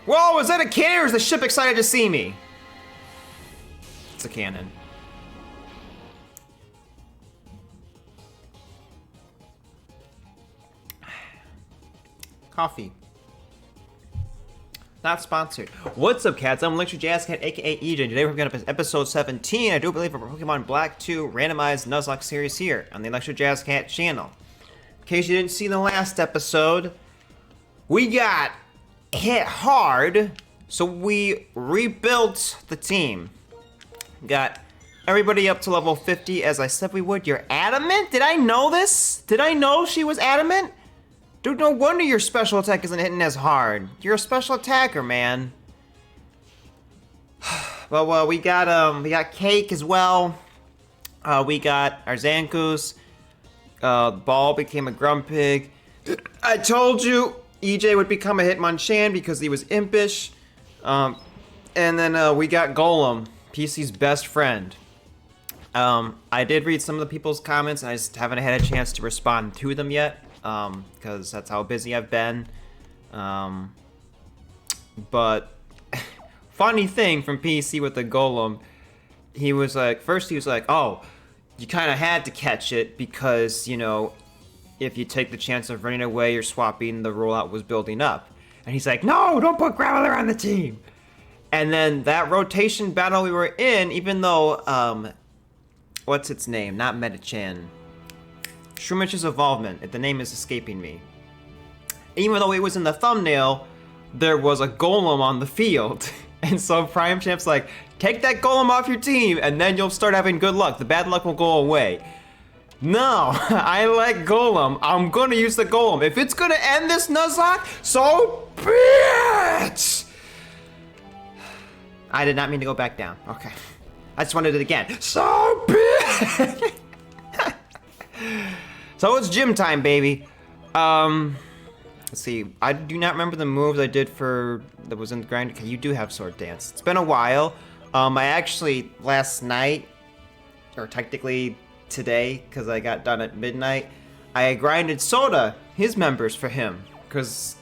Whoa, is that a cannon or is the ship excited to see me? It's a cannon. Coffee. Not sponsored. What's up, cats? I'm ElectricJazzcat, aka EJ. Today we're going to episode 17. I do believe for Pokemon Black 2 Randomized Nuzlocke series here on the ElectricJazzcat channel. In case you didn't see the last episode, we got hit hard, so we rebuilt the team. Got everybody up to level 50 as I said we would. You're adamant? Did I know this? Did I know she was adamant? Dude, no wonder your special attack isn't hitting as hard. You're a special attacker, man. Well, we got Cake as well. We got our Zankus. Ball became a Grumpig. I told you EJ would become a Hitmonchan because he was impish. And then we got Golem, PC's best friend. I did read some of the people's comments, and I just haven't had a chance to respond to them yet. Because that's how busy I've been. But funny thing from PC with the Golem, he was like, first he was like, oh, you kind of had to catch it because, you know, if you take the chance of running away or swapping, the rollout was building up. And he's like, no, don't put Graveler on the team. And then that rotation battle we were in, even though, what's its name? Not Metachan. Shroomich's Evolvement, the name is escaping me. Even though it was in the thumbnail, there was a Golem on the field. And so Prime Champ's like, take that Golem off your team, and then you'll start having good luck. The bad luck will go away. No, I like Golem. I'm gonna use the Golem. If it's gonna end this Nuzlocke, so be it! I did not mean to go back down. Okay. I just wanted it again. So be it! So it's gym time, baby. Let's see. I do not remember the moves I did for that was in the grind. Okay, you do have Sword Dance. It's been a while. I actually last night, or technically today, because I got done at midnight, I grinded Soda, his members, for him, because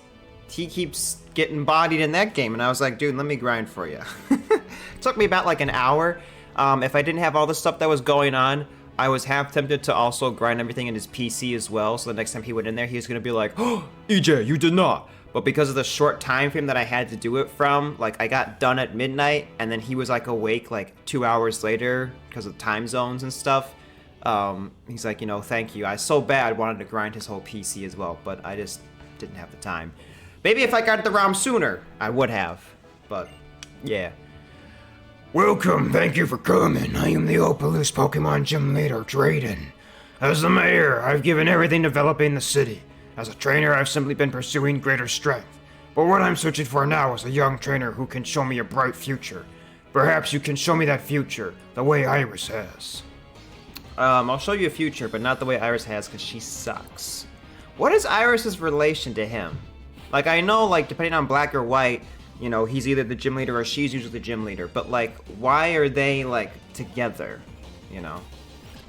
he keeps getting bodied in that game, and I was like, dude, let me grind for you. It took me about like an hour. If I didn't have all the stuff that was going on, I was half tempted to also grind everything in his PC as well, so the next time he went in there, he was gonna be like, oh, EJ, you did not. But because of the short time frame that I had to do it from, like I got done at midnight, and then he was like awake like 2 hours later because of time zones and stuff. He's like, you know, thank you. I so bad wanted to grind his whole PC as well, but I just didn't have the time. Maybe if I got the ROM sooner, I would have, but yeah. Welcome, thank you for coming. I am the Opalus Pokemon Gym Leader, Drayden. As the mayor, I've given everything developing the city. As a trainer, I've simply been pursuing greater strength. But what I'm searching for now is a young trainer who can show me a bright future. Perhaps you can show me that future, the way Iris has. I'll show you a future, but not the way Iris has, because she sucks. What is Iris's relation to him? Like, I know, like, depending on black or white, you know, he's either the gym leader or she's usually the gym leader. But, like, why are they, like, together? You know?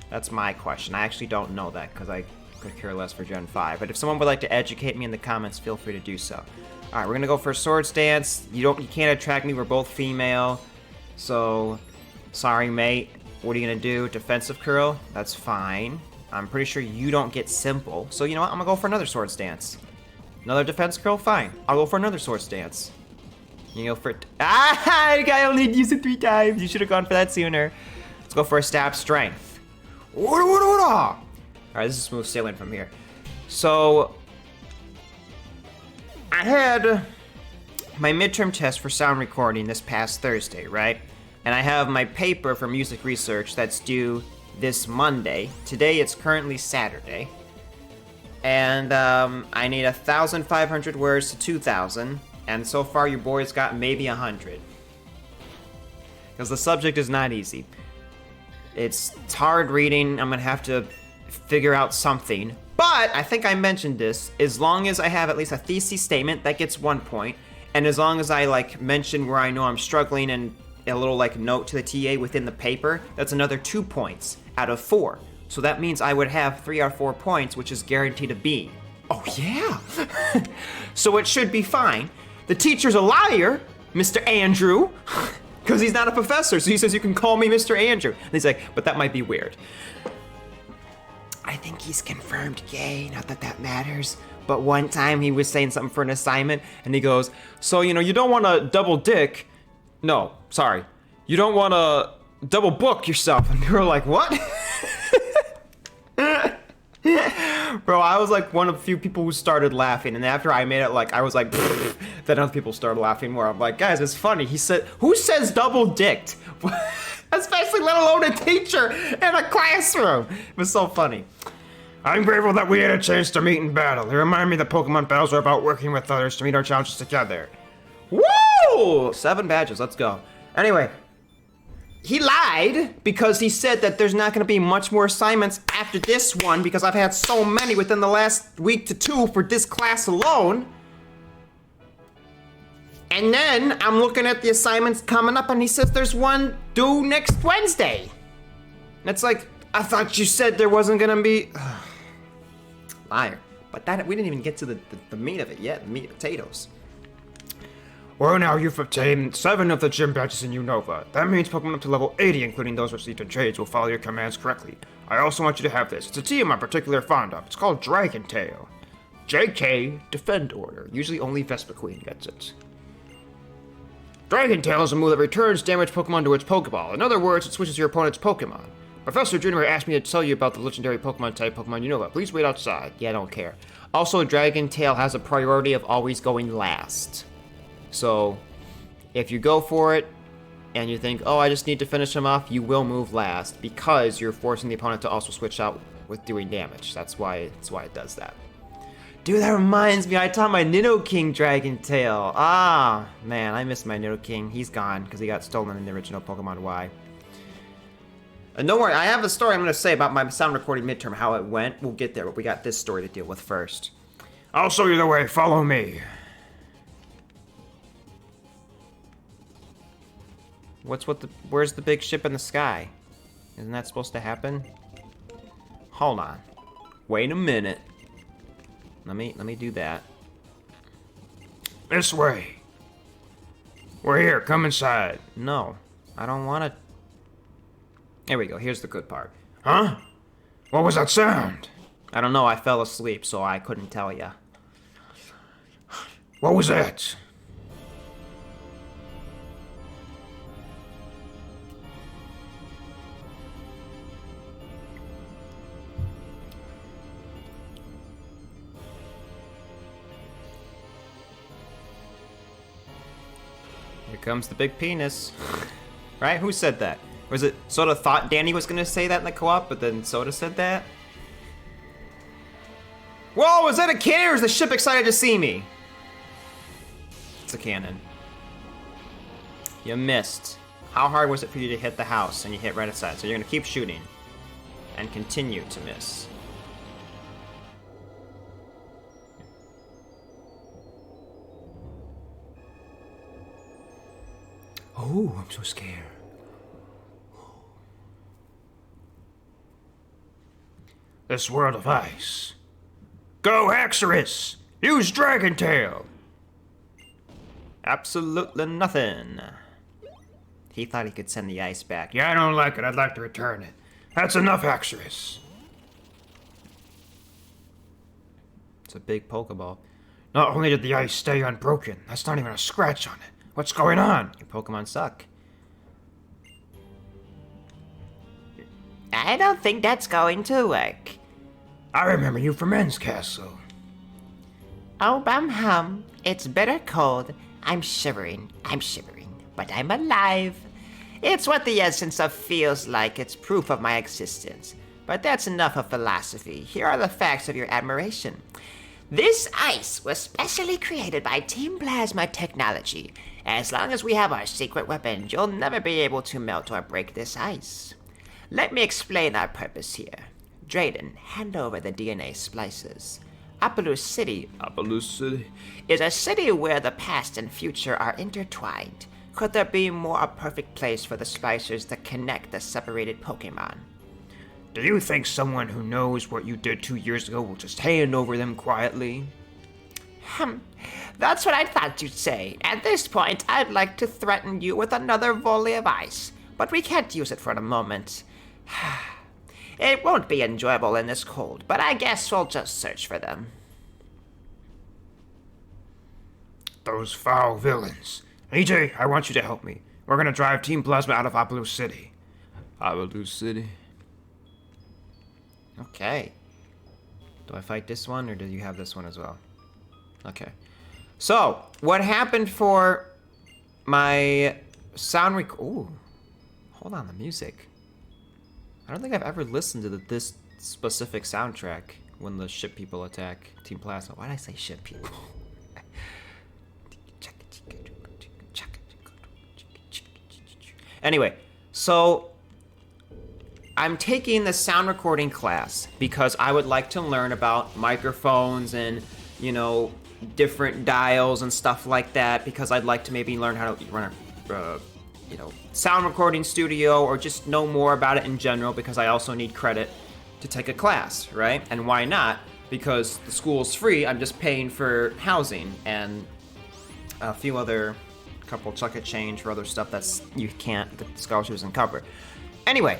That's my question. I actually don't know that because I could care less for Gen 5. But if someone would like to educate me in the comments, feel free to do so. Alright, we're going to go for Swords Dance. You can't attract me. We're both female. So, sorry, mate. What are you going to do? Defensive Curl? That's fine. I'm pretty sure you don't get Simple. So, you know what? I'm going to go for another Swords Dance. Another Defense Curl? Fine. I'll go for another Swords Dance. You go for it. Ah! I only used it 3 times. You should have gone for that sooner. Let's go for a Stab Strength. Alright, this is smooth sailing from here. So, I had my midterm test for sound recording this past Thursday, right? And I have my paper for music research that's due this Monday. Today it's currently Saturday. And I need 1,500 words to 2,000. And so far, your boy's got maybe 100. Because the subject is not easy. It's hard reading. I'm going to have to figure out something. But, I think I mentioned this, as long as I have at least a thesis statement, that gets 1 point. And as long as I, like, mention where I know I'm struggling and a little, like, note to the TA within the paper, that's another 2 points out of 4. So that means I would have 3 or 4 points, which is guaranteed a B. Oh, yeah! So it should be fine. the teacher's a liar, Mr. Andrew, because he's not a professor, so he says you can call me Mr. Andrew. And he's like, but that might be weird. I think he's confirmed gay, not that that matters. But one time he was saying something for an assignment, and he goes, so, you know, you don't want to double dick. No, sorry. You don't want to double book yourself. And we were like, what? Bro, I was like one of the few people who started laughing, and after I made it, like, I was like, then other people started laughing more. I'm like, guys, it's funny. He said, who says double dicked? Especially let alone a teacher in a classroom. It was so funny. I'm grateful that we had a chance to meet in battle. It reminded me that Pokemon battles are about working with others to meet our challenges together. Woo! 7 badges, let's go. Anyway, he lied because he said that there's not going to be much more assignments after this one because I've had so many within the last week to 2 for this class alone. And then I'm looking at the assignments coming up and he says there's one due next Wednesday. And it's like, I thought you said there wasn't going to be... Liar. But that we didn't even get to the meat of it yet, the meat and potatoes. Well, now you've obtained 7 of the gym badges in Unova. That means Pokemon up to level 80, including those received in trades, will follow your commands correctly. I also want you to have this. It's a team I'm particularly fond of. It's called Dragon Tail. JK, Defend Order. Usually only Vespiquen gets it. Dragon Tail is a move that returns damaged Pokemon to its Pokeball. In other words, it switches your opponent's Pokemon. Professor Junior asked me to tell you about the legendary Pokemon type Pokemon Unova. Please wait outside. Yeah, I don't care. Also, Dragon Tail has a priority of always going last. So, if you go for it, and you think, oh, I just need to finish him off, you will move last, because you're forcing the opponent to also switch out with doing damage. That's why it does that. Dude, that reminds me, I taught my Nidoking Dragon Tail. Ah, man, I miss my Nidoking. He's gone, because he got stolen in the original Pokemon Y. And don't worry, I have a story I'm going to say about my sound recording midterm, how it went. We'll get there, but we got this story to deal with first. I'll show you the way. Follow me. Where's the big ship in the sky? Isn't that supposed to happen? Hold on. Wait a minute. Let me do that. This way. We're here. Come inside. No, I don't want to. There we go. Here's the good part. Huh? What was that sound? I don't know. I fell asleep, so I couldn't tell ya. What was that? Here comes the big penis. Right? Who said that? Was it Soda thought Danny was gonna say that in the co-op, but then Soda said that? Whoa, was that a cannon or is the ship excited to see me? It's a cannon. You missed. How hard was it for you to hit the house? And you hit right aside. So you're gonna keep shooting. And continue to miss. Oh, I'm so scared. This world of ice. Go, Haxorus! Use Dragon Tail! Absolutely nothing. He thought he could send the ice back. Yeah, I don't like it. I'd like to return it. That's enough, Haxorus. It's a big Pokeball. Not only did the ice stay unbroken, that's not even a scratch on it. What's going on? Your Pokemon suck. I don't think that's going to work. I remember you from Men's Castle. Oh, bum hum. It's bitter cold. I'm shivering, but I'm alive. It's what the essence of feels like. It's proof of my existence. But that's enough of philosophy. Here are the facts of your admiration. This ice was specially created by Team Plasma technology. As long as we have our secret weapons, you'll never be able to melt or break this ice. Let me explain our purpose here. Drayden, hand over the DNA splicers. Apollo City is a city where the past and future are intertwined. Could there be more a perfect place for the splicers to connect the separated Pokemon? Do you think someone who knows what you did 2 years ago will just hand over them quietly? That's what I thought you'd say. At this point, I'd like to threaten you with another volley of ice, but we can't use it for the moment. It won't be enjoyable in this cold, but I guess we'll just search for them. Those foul villains. EJ, I want you to help me. We're gonna drive Team Plasma out of Opaloo City. Opaloo City. Okay. Do I fight this one, or do you have this one as well? Okay. So, what happened for my sound Ooh. Hold on, the music. I don't think I've ever listened to this specific soundtrack when the ship people attack Team Plasma. Why did I say ship people? Anyway, so I'm taking the sound recording class because I would like to learn about microphones and, you know, different dials and stuff like that, because I'd like to maybe learn how to run a, you know, sound recording studio, or just know more about it in general, because I also need credit to take a class, right? And why not? Because the school's free, I'm just paying for housing and a few other, couple chunk of change for other stuff that's the scholarship doesn't cover. Anyway,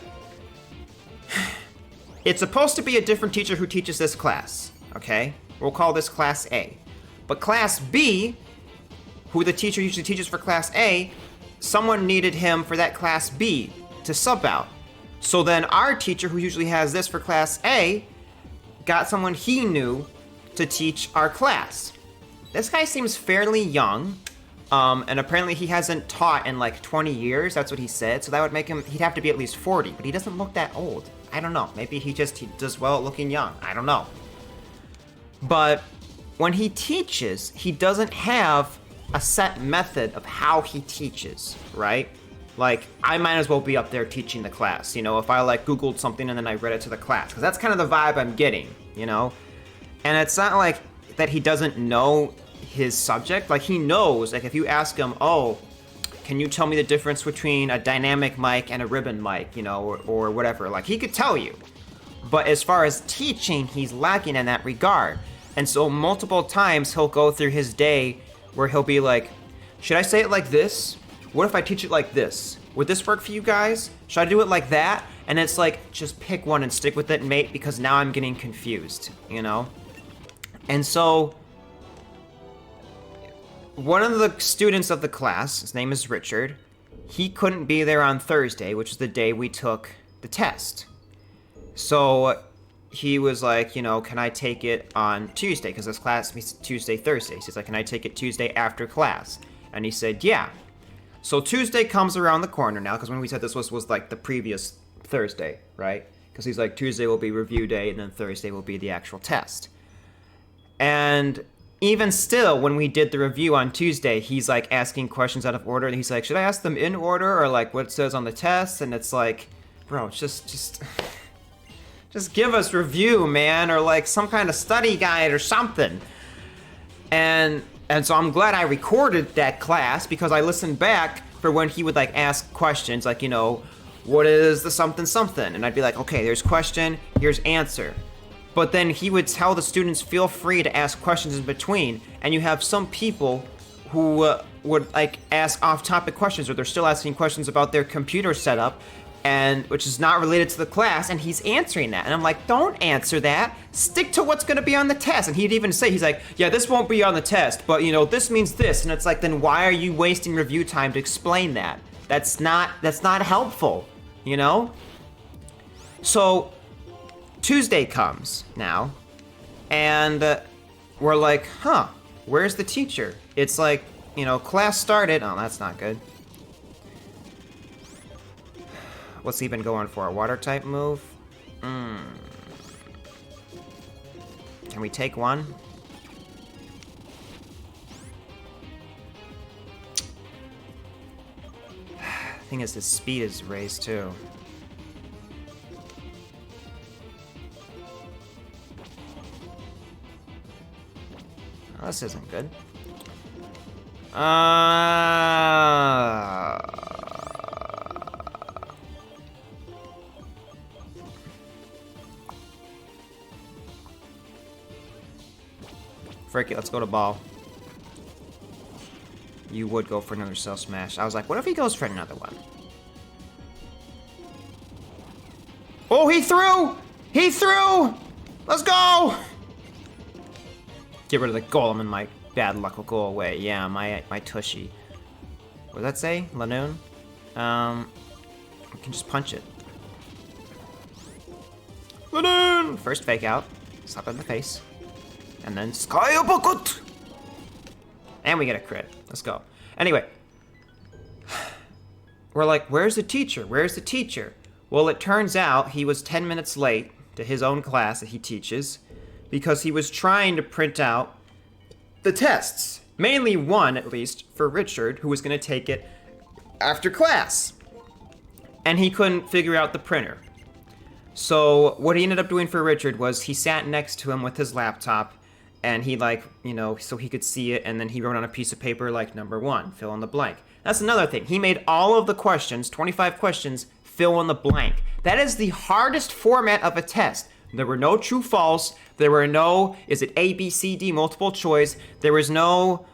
it's supposed to be a different teacher who teaches this class, okay? We'll call this Class A. But Class B, who the teacher usually teaches for Class A, someone needed him for that Class B to sub out. So then our teacher, who usually has this for Class A, got someone he knew to teach our class. This guy seems fairly young, and apparently he hasn't taught in like 20 years, that's what he said, so that would make him, he'd have to be at least 40, but he doesn't look that old. I don't know, maybe he does well at looking young, I don't know. But when he teaches, he doesn't have a set method of how he teaches, right? Like, I might as well be up there teaching the class, you know, if I like Googled something and then I read it to the class, because that's kind of the vibe I'm getting, you know? And it's not like that he doesn't know his subject, like he knows, like if you ask him, oh, can you tell me the difference between a dynamic mic and a ribbon mic, you know, or whatever, like he could tell you. But as far as teaching, he's lacking in that regard. And so multiple times he'll go through his day where he'll be like, should I say it like this? What if I teach it like this? Would this work for you guys? Should I do it like that? And it's like, just pick one and stick with it, mate, because now I'm getting confused, you know? And so one of the students of the class, his name is Richard, he couldn't be there on Thursday, which is the day we took the test. So he was like, you know, can I take it on Tuesday? Because this class meets Tuesday, Thursday. So he's like, can I take it Tuesday after class? And he said, yeah. So Tuesday comes around the corner now, because when we said this was like the previous Thursday, right? Because he's like, Tuesday will be review day, and then Thursday will be the actual test. And even still, when we did the review on Tuesday, he's like asking questions out of order, and he's like, should I ask them in order, or like what it says on the test? And it's like, bro, just give us review, man, or like some kind of study guide or something. And so I'm glad I recorded that class, because I listened back for when he would like ask questions, like, you know, what is the something something? And I'd be like, okay, there's question, here's answer. But then he would tell the students, feel free to ask questions in between. And you have some people who would like ask off-topic questions, or they're still asking questions about their computer setup, and which is not related to the class, and he's answering that. And I'm like, don't answer that. Stick to what's gonna be on the test. And he'd even say, he's like, yeah, this won't be on the test, but you know, this means this. And it's like, then why are you wasting review time to explain that? That's not helpful, you know? So Tuesday comes now, and we're like, huh, where's the teacher? It's like, you know, class started. Oh, that's not good. What's he been going for? A water type move? Can we take one? Thing is, his speed is raised too. Oh, this isn't good. Frick it, let's go to ball. You would go for another cell smash. I was like, what if he goes for another one? Oh, he threw! He threw! Let's go! Get rid of the golem and my bad luck will go away. Yeah, my tushy. What does that say? Lanoon? We can just punch it. Lanoon! First fake out. Slap it in the face. And then Skyabukut! And we get a crit. Let's go. Anyway. We're like, where's the teacher? Where's the teacher? Well, it turns out he was 10 minutes late to his own class that he teaches because he was trying to print out the tests. Mainly one, at least, for Richard, who was going to take it after class. And he couldn't figure out the printer. So what he ended up doing for Richard was he sat next to him with his laptop and he so he could see it, and then he wrote on a piece of paper like number 1, fill in the blank. That's another thing. He made all of the questions, 25 questions, fill in the blank. That is the hardest format of a test. There were no true false. There were no, is it A, B, C, D, multiple choice. There was no,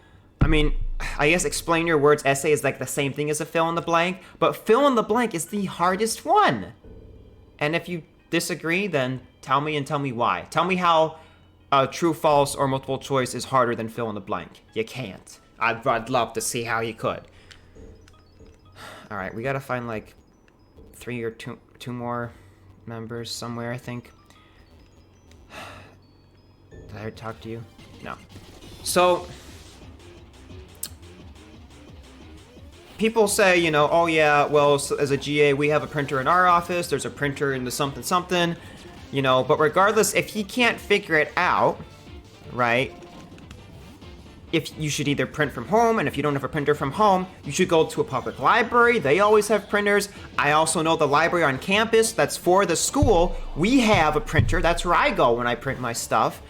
I guess explain your words essay is like the same thing as a fill in the blank, but fill in the blank is the hardest one. And if you disagree, then tell me and tell me why. Tell me how true, false, or multiple choice is harder than fill in the blank. You can't. I'd love to see how you could. All right, we gotta find like 3 or 2 more members somewhere, I think. Did I ever talk to you? No. So, people say, oh yeah, well, so as a GA, we have a printer in our office, there's a printer in the something something, but regardless, if he can't figure it out, right, if you should either print from home, and if you don't have a printer from home, you should go to a public library. They always have printers. I also know the library on campus that's for the school, we have a printer. That's where I go when I print my stuff.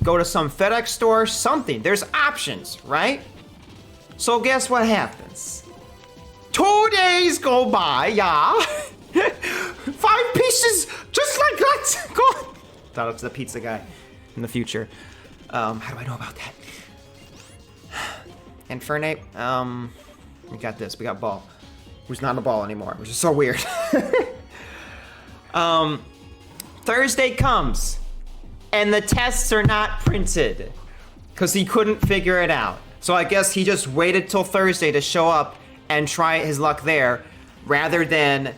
Go to some FedEx store, something. There's options, right? So guess what happens? 2 days go by, yeah. 5 pieces, just like that. Go on. Thought it was the pizza guy in the future. How do I know about that? Infernape, we got this. We got Ball, who's not a ball anymore, which is so weird. Thursday comes, and the tests are not printed because he couldn't figure it out. So I guess he just waited till Thursday to show up and try his luck there, rather than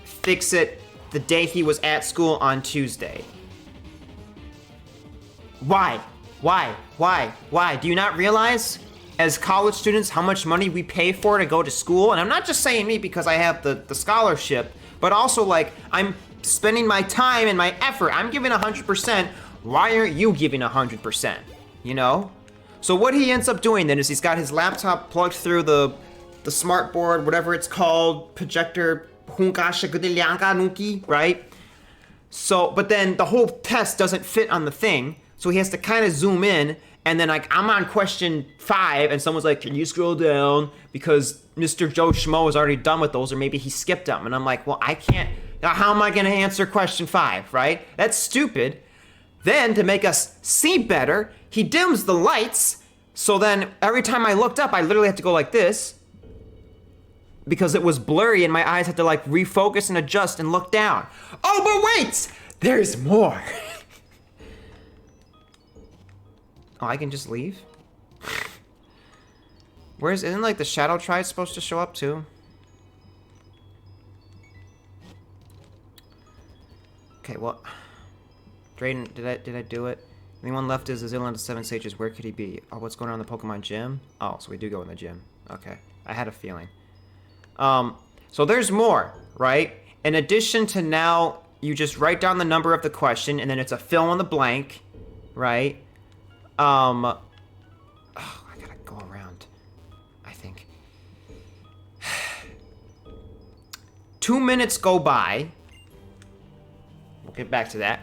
fix it the day he was at school on Tuesday. Why? Do you not realize, as college students, how much money we pay for to go to school? And I'm not just saying me because I have the scholarship, but also like I'm spending my time and my effort. I'm giving 100%. Why aren't you giving 100%? So what he ends up doing then is he's got his laptop plugged through the smart board, whatever it's called, projector, right? So, but then the whole test doesn't fit on the thing, so he has to kind of zoom in, and then like I'm on question 5, and someone's like, can you scroll down? Because Mr. Joe Schmo is already done with those, or maybe he skipped them, and I'm like, well, I can't, how am I gonna answer question 5, right? That's stupid. Then, to make us see better, he dims the lights, so then every time I looked up, I literally had to go like this, because it was blurry and my eyes had to like refocus and adjust and look down. Oh, but wait! There's more! Oh, I can just leave? Isn't like the Shadow Tribe supposed to show up too? Okay, well, Drayden, did I do it? Anyone left is Azillion to 7 Sages. Where could he be? Oh, what's going on in the Pokemon gym? Oh, so we do go in the gym. Okay, I had a feeling. So there's more, right? In addition to now, you just write down the number of the question, and then it's a fill in the blank, right? Oh, I gotta go around, I think. 2 minutes go by. We'll get back to that.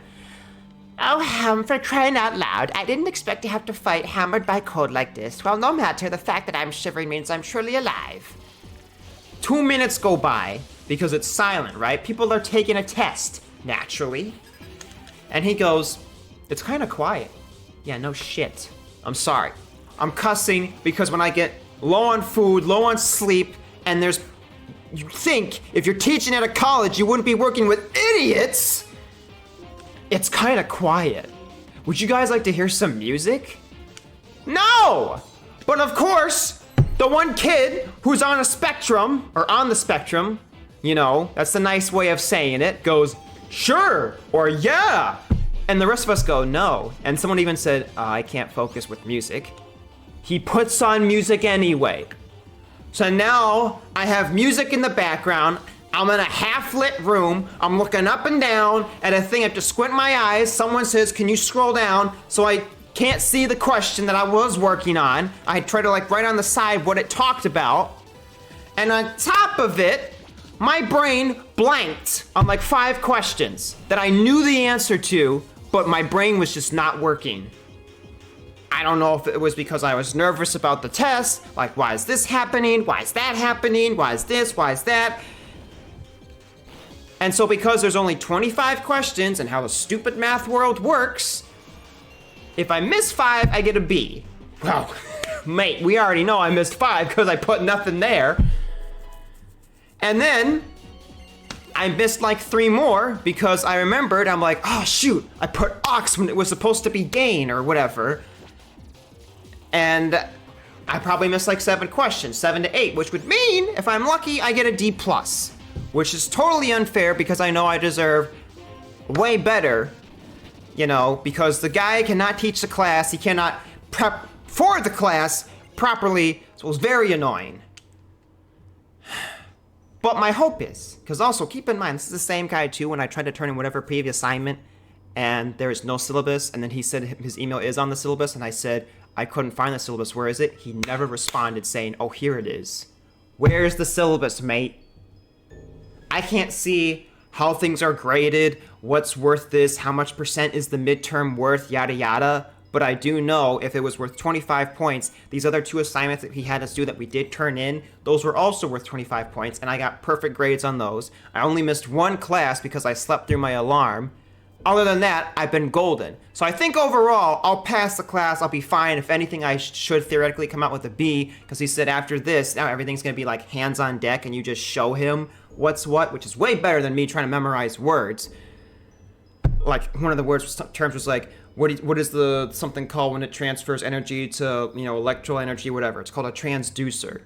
Oh, for crying out loud, I didn't expect to have to fight hammered by cold like this. Well, no matter, the fact that I'm shivering means I'm truly alive. 2 minutes go by, because it's silent, right? People are taking a test, naturally. And he goes, it's kind of quiet. Yeah, no shit. I'm sorry. I'm cussing because when I get low on food, low on sleep, and you think if you're teaching at a college, you wouldn't be working with idiots. It's kind of quiet. Would you guys like to hear some music? No! But of course, the one kid who's on a spectrum, or on the spectrum, you know, that's the nice way of saying it, goes, sure, or yeah. And the rest of us go, no. And someone even said, I can't focus with music. He puts on music anyway. So now I have music in the background. I'm in a half-lit room. I'm looking up and down at a thing. I have to squint my eyes. Someone says, can you scroll down? So I can't see the question that I was working on. I try to like write on the side what it talked about. And on top of it, my brain blanked on like 5 questions that I knew the answer to, but my brain was just not working. I don't know if it was because I was nervous about the test, like why is this happening? Why is that happening? Why is this? Why is that? And so because there's only 25 questions and how the stupid math world works, if I miss 5, I get a B. Well, mate, we already know I missed 5 because I put nothing there. And then I missed like 3 more because I remembered, I'm like, oh shoot, I put ox when it was supposed to be gain or whatever. And I probably missed like 7 questions, 7 to 8, which would mean if I'm lucky, I get a D+, which is totally unfair because I know I deserve way better, you know, because the guy cannot teach the class, he cannot prep for the class properly, so it was very annoying. But my hope is, because also keep in mind, this is the same guy too when I tried to turn in whatever previous assignment and there is no syllabus, and then he said his email is on the syllabus, and I said, I couldn't find the syllabus, where is it? He never responded saying, oh, here it is. Where's the syllabus, mate? I can't see how things are graded, what's worth this, how much percent is the midterm worth, yada yada. But I do know if it was worth 25 points, these other 2 assignments that he had us do that we did turn in, those were also worth 25 points, and I got perfect grades on those. I only missed 1 class because I slept through my alarm. Other than that, I've been golden. So I think overall, I'll pass the class, I'll be fine. If anything, I should theoretically come out with a B, because he said after this, now everything's gonna be like hands on deck and you just show him what's what, which is way better than me trying to memorize words. Like one of the terms was like, what is the something called when it transfers energy to, you know, electrical energy, whatever. It's called a transducer,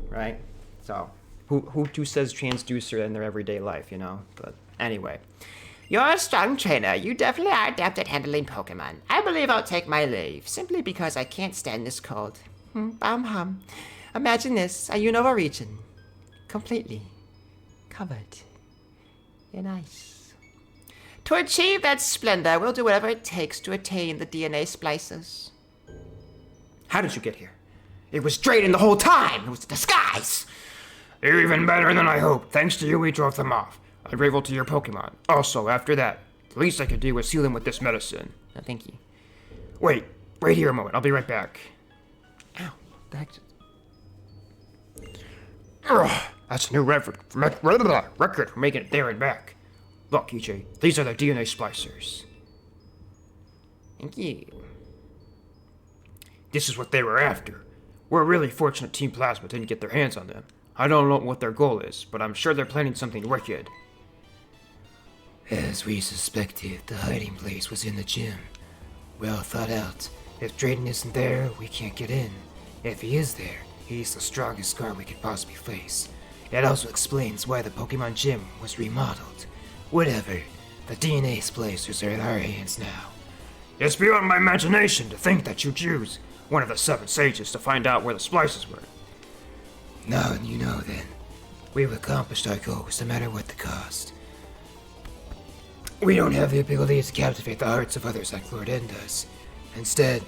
right? So who says transducer in their everyday life, you know? But anyway. You're a strong trainer. You definitely are adept at handling Pokemon. I believe I'll take my leave, simply because I can't stand this cold. Bam-hum. Imagine this, a Unova region. Completely covered in ice. To achieve that splendor, we'll do whatever it takes to attain the DNA splicers. How did you get here? It was Drayden the whole time! It was a disguise! You're even better than I hoped. Thanks to you, we drove them off. I grateful to your Pokemon. Also, after that, the least I could do was heal them with this medicine. No, thank you. Wait here a moment. I'll be right back. Ow, back to... Ugh, that's a new record for making it there and back. Look, EJ, these are the DNA splicers. Thank you. This is what they were after. We're really fortunate Team Plasma didn't get their hands on them. I don't know what their goal is, but I'm sure they're planning something wicked. As we suspected, the hiding place was in the gym. Well thought out. If Drayden isn't there, we can't get in. If he is there, he's the strongest guard we could possibly face. It also explains why the Pokemon gym was remodeled. Whatever, the DNA splicers are in our hands now. It's beyond my imagination to think that you'd use one of the 7 sages to find out where the splices were. Now you know then. We've accomplished our goals no matter what the cost. We don't have the ability to captivate the hearts of others like Lord N does. Instead,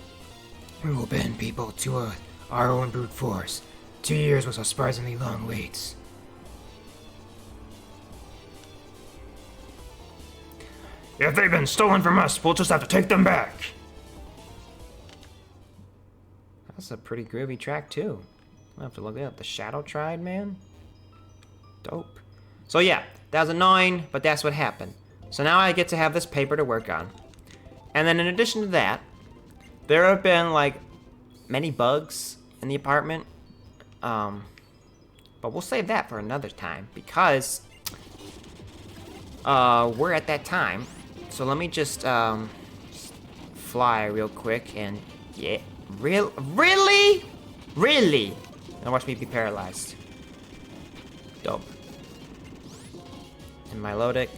we will bend people to our own brute force. 2 years was a surprisingly long wait. If they've been stolen from us, we'll just have to take them back. That's a pretty groovy track too. I'll have to look it up. The Shadow Triad, man? Dope. So yeah, that was annoying, but that's what happened. So now I get to have this paper to work on. And then in addition to that, there have been like many bugs in the apartment. But we'll save that for another time because we're at that time. So let me just fly real quick and yeah, really? Now watch me be paralyzed. Dope. And my Lodic,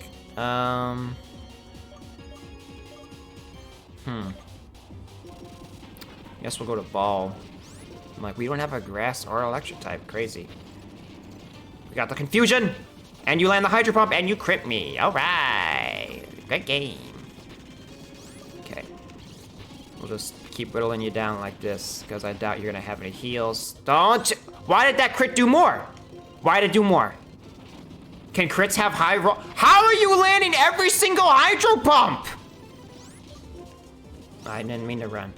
Guess we'll go to ball. I'm like, we don't have a grass or electric type. Crazy. We got the confusion! And you land the hydro pump and you crit me. Alright. Good game. Okay. We'll just keep whittling you down like this, because I doubt you're gonna have any heals. Don't you? Why did that crit do more? Why did it do more? Can crits have high roll? How are you landing every single hydro pump? I didn't mean to run.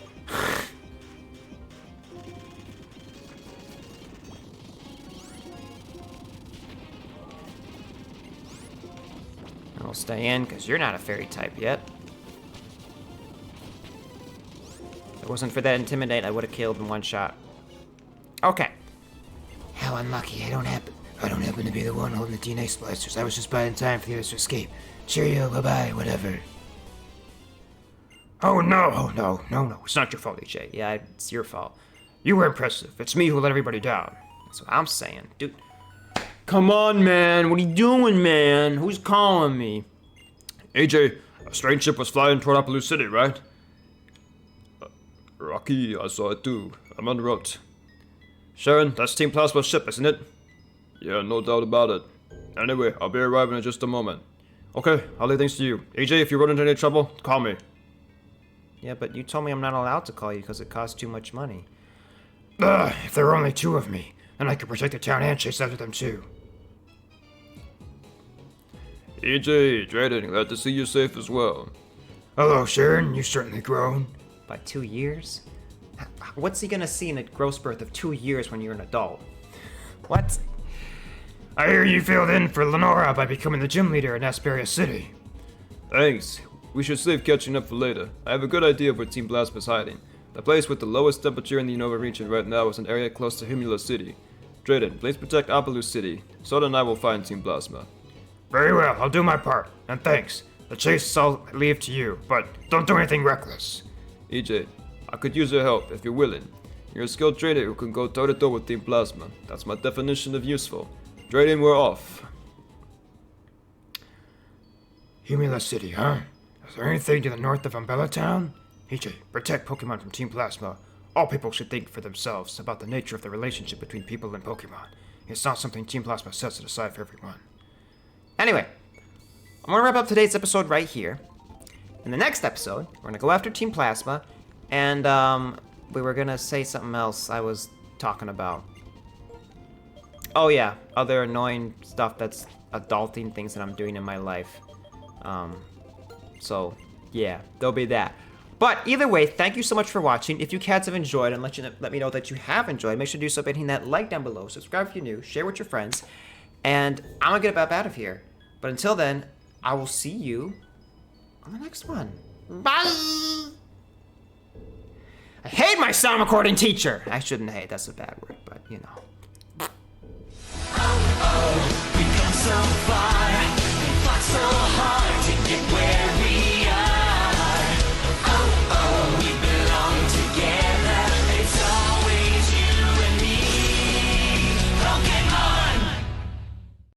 I'll stay in, because you're not a fairy type yet. If it wasn't for that Intimidate, I would have killed in one shot. Okay. How unlucky. I don't happen to be the one holding the DNA splicers. I was just buying time for the others to escape. Cheerio, bye-bye, whatever. Oh no, no. It's not your fault, EJ. Yeah, it's your fault. You were impressive. It's me who let everybody down. That's what I'm saying. Dude. Come on, man. What are you doing, man? Who's calling me? AJ, a strange ship was flying toward Apollo City, right? Rocky, I saw it too. I'm en route. Sharon, that's Team Plasma's ship, isn't it? Yeah, no doubt about it. Anyway, I'll be arriving in just a moment. Okay, I'll leave things to you. AJ, if you run into any trouble, call me. Yeah, but you told me I'm not allowed to call you because it costs too much money. If there were only two of me, then I could protect the town and chase after them too. EJ, Drayden, glad to see you safe as well. Hello, Sharon. You've certainly grown. By 2 years? What's he gonna see in a growth spurt of 2 years when you're an adult? What? I hear you filled in for Lenora by becoming the gym leader in Asperia City. Thanks. We should save catching up for later. I have a good idea of where Team Plasma's hiding. The place with the lowest temperature in the Unova region right now is an area close to Humula City. Drayden, please protect Apollo City. Soda and I will find Team Plasma. Very well, I'll do my part. And thanks. The chase I'll leave to you, but don't do anything reckless. EJ, I could use your help if you're willing. You're a skilled trader who can go toe-to-toe with Team Plasma. That's my definition of useful. Drayden, we're off. Humula City, huh? Is there anything to the north of Umbrella Town? EJ, protect Pokemon from Team Plasma. All people should think for themselves about the nature of the relationship between people and Pokemon. It's not something Team Plasma sets to decide for everyone. Anyway, I'm gonna wrap up today's episode right here. In the next episode, we're gonna go after Team Plasma, and we were gonna say something else I was talking about. Oh yeah, other annoying stuff that's adulting things that I'm doing in my life. So yeah, there'll be that. But either way, thank you so much for watching. If you cats have enjoyed, and let me know that you have enjoyed, make sure to do so by hitting that like down below, subscribe if you're new, share with your friends, and I'm gonna get out of here. But until then, I will see you on the next one. Bye! I hate my sound recording teacher! I shouldn't hate, that's a bad word, but you know.